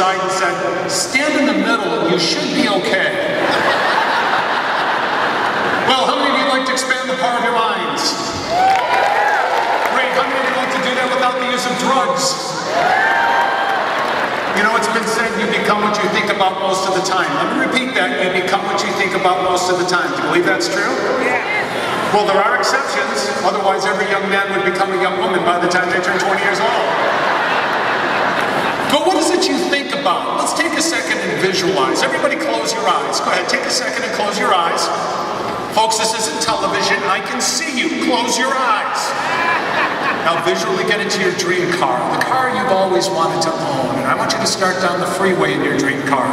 aside and said, stand in the middle, you should be okay. Well, how many of you like to expand the power of your minds? Great, how many of you like to do that without the use of drugs? You know, it's been said you become what you think about most of the time. Let me repeat that, you become what you think about most of the time. Do you believe that's true? Yeah. Well, there are exceptions. Otherwise, every young man would become a young woman by the time they turn 20 years old. But what is it you think about? Let's take a second and visualize. Everybody close your eyes. Go ahead, take a second and close your eyes. Folks, this isn't television. I can see you. Close your eyes. Now visually get into your dream car, the car you've always wanted to own. And I want you to start down the freeway in your dream car.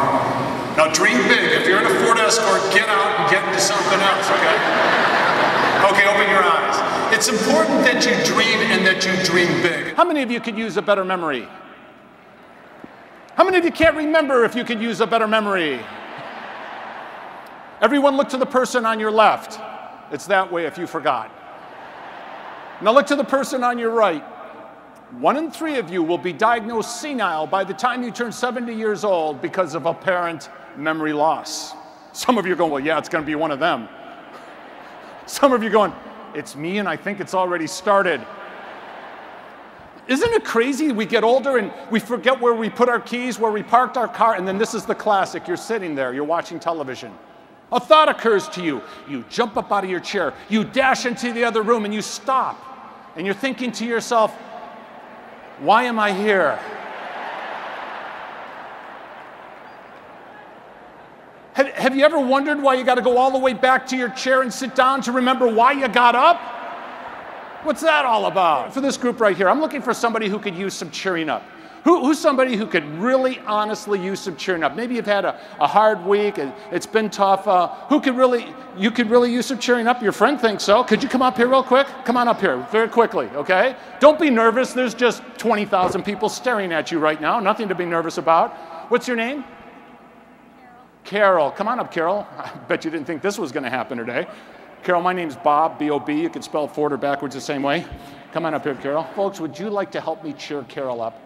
Now dream big. If you're in a Ford Escort, get out and get into something else, okay? Okay, open your eyes. It's important that you dream and that you dream big. How many of you could use a better memory? How many of you can't remember if you could use a better memory? Everyone look to the person on your left. It's that way if you forgot. Now look to the person on your right. 1 in 3 of you will be diagnosed senile by the time you turn 70 years old because of apparent memory loss. Some of you are going, well, yeah, it's going to be one of them. Some of you are going, it's me and I think it's already started. Isn't it crazy? We get older and we forget where we put our keys, where we parked our car, and then this is the classic. You're sitting there, you're watching television. A thought occurs to you. You jump up out of your chair, you dash into the other room, and you stop. And you're thinking to yourself, why am I here? Have you ever wondered why you got to go all the way back to your chair and sit down to remember why you got up? What's that all about? For this group right here, I'm looking for somebody who could use some cheering up. Who's somebody who could really honestly use some cheering up? Maybe you've had a hard week and it's been tough. You could really use some cheering up? Your friend thinks so. Could you come up here real quick? Come on up here very quickly, okay? Don't be nervous. There's just 20,000 people staring at you right now. Nothing to be nervous about. What's your name? Carol. Come on up, Carol. I bet you didn't think this was going to happen today. Carol, my name's Bob, B-O-B. You can spell it forward or backwards the same way. Come on up here, Carol. Folks, would you like to help me cheer Carol up?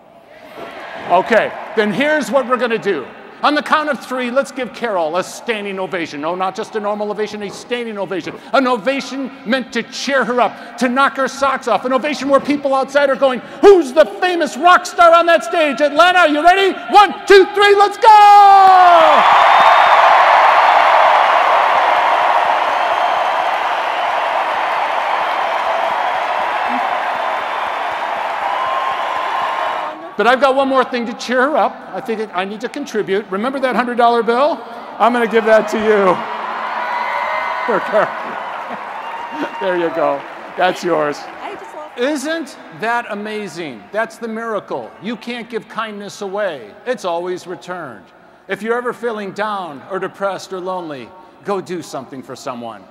Okay, then here's what we're going to do. On the count of 3, let's give Carol a standing ovation. No, not just a normal ovation, a standing ovation. An ovation meant to cheer her up, to knock her socks off. An ovation where people outside are going, who's the famous rock star on that stage? Atlanta, are you ready? 1, 2, 3, let's go! But I've got one more thing to cheer her up. I think I need to contribute. Remember that $100 bill? I'm going to give that to you. There you go. That's yours. Isn't that amazing? That's the miracle. You can't give kindness away. It's always returned. If you're ever feeling down or depressed or lonely, go do something for someone.